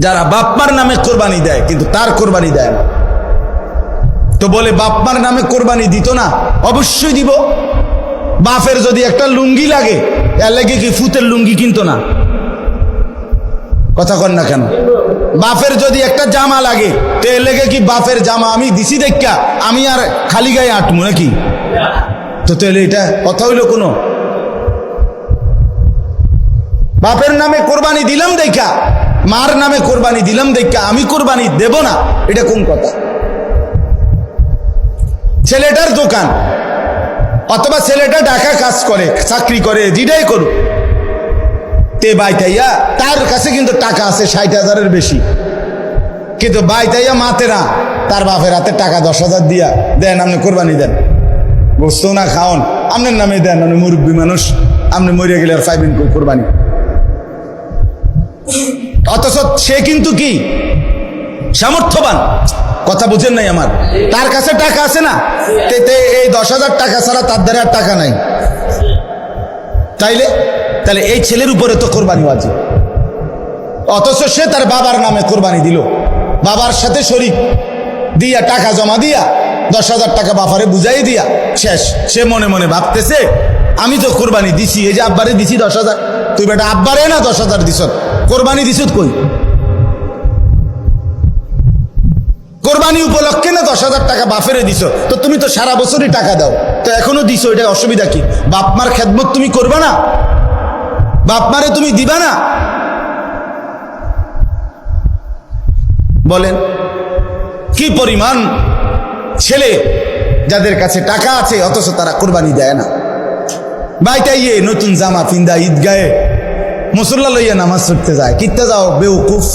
যারা বাপমার নামে কোরবানি দেয় কিন্তু তার কোরবানি দেয় না। তো বলে বাপমার নামে কোরবানি দিত না, অবশ্যই দিব। বাপের যদি একটা লুঙ্গি লাগে, এর লাগে কি ফুতের লুঙ্গি কিনতো না? কথা কন না কেন? বাপের যদি একটা জামা লাগে, তো এর লেগে কি বাপের জামা আমি দিছি দেখা আমি আর খালি গায়ে আটমু নাকি? তো তাহলে এটা কথা হইলো কোনো? বাপের নামে কোরবানি দিলাম দেখা, মার নামে কোরবানি দিলাম দেখা আমি কোরবানি দেব না, এটা কোন কথা? ছেলেটার দোকান অথবা ছেলেটা ঢাকা কাজ করে, চাকরি করে, যেটাই করুক, তে বাইতাইয়া তার কাছে কিন্তু টাকা আছে 60,000-এর বেশি, কিন্তু বাইতাইয়া মাতে না, তার বাপের হাতে টাকা 10,000 দিয়া দেন, আপনি কোরবানি দেন, গোস্ত না খাওন, আপনার নামে দেন, আপনি মুরব্বী মানুষ, আপনি মরিয়া গেলে আর পাইবেন কোরবানি। অথচ সে কিন্তু কি সামর্থ্যবান, কথা বুঝেন নাই আমার? তার কাছে টাকা আছে না, এই 10,000 টাকা ছাড়া তার দ্বারা আর টাকা নাই। তাহলে এই ছেলের উপরে তো কোরবানি ওয়াজিব। অথচ সে তার বাবার নামে কোরবানি দিল, বাবার সাথে শরীক দিয়া টাকা জমা দিয়া 10,000 টাকা বাপারে বুঝাই দিয়া শেষ। সে মনে মনে ভাবতেছে আমি তো কোরবানি দিছি, এই যে আব্বারে দিছি 10,000, তুই বেটা আব্বারে না 10,000 দিছ, কোরবানি দিছ কই? কোরবানি উপলক্ষে না 10,000 টাকা বাপেরে দিছ, তো তুমি তো সারা বছরই টাকা দাও, তো এখনো দিছো, এটা অসুবিধা কি? বাপমার খেদমত তুমি করবা না? বাপমারে তুমি দিবা না? বলেন কি পরিমাণ ছেলে যাদের কাছে টাকা আছে অথচ তারা কোরবানি দেয় না। বাইটাইয়ে নতুন জামা পিন্দা ঈদগাহে মুসল্লা লইয়া নামাজ পড়তে যায়, কিত্তে যাও বেউকুফ,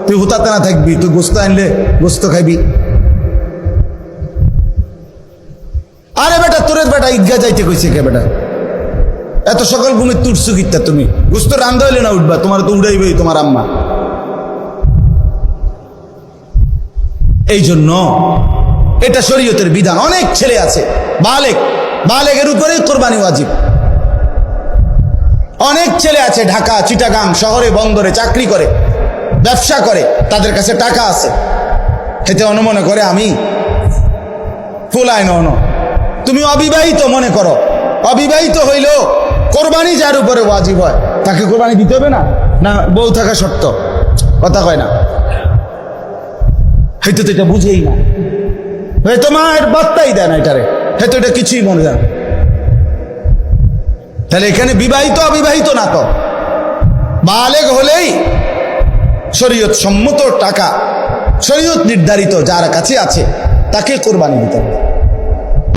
তুই হুতাতে না থাকবি, তুই গোস্ত আনলে গোস্ত খাইবি। আরে বেটা তোরে বেটা ঈদগাহ যাইতে কইছে কে বেটা? এত সকাল ঘুমে তুটছু কিত্তা তুমি? গোস্ত রান্ধা হইলে না উঠবা, তোমার তো উড়াইবেই তোমার আম্মা। এই জন্য এটা শরীয়তের বিধান। অনেক ছেলে আছে বালেগের উপরেই কোরবানি ওয়াজিব। অনেক ছেলে আছে ঢাকা, চিটাগাং শহরে, বন্দরে চাকরি করে, ব্যবসা করে, তাদের কাছে টাকা আছে, এতে অনুমনে করে আমি ফুলাই ন। তুমি অবিবাহিত মনে করো, অবিবাহিত হইলেও কোরবানি যার উপরে ওয়াজিব হয় তাকে কোরবানি দিতে হবে না? না বউ থাকা শর্ত? কথা কয় না, হয়তো তো এটা বুঝেই না, হয়তো মায়ের বার্তাই দেয় না এটারে, হয়তো এটা কিছুই মনে যায়। তাহলে এখানে বিবাহিত অবিবাহিত না, তো বালেগ হলেই শরীয়ত সম্মত টাকা, শরীয়ত নির্ধারিত যার কাছে আছে তাকে কোরবানি দিতে হবে।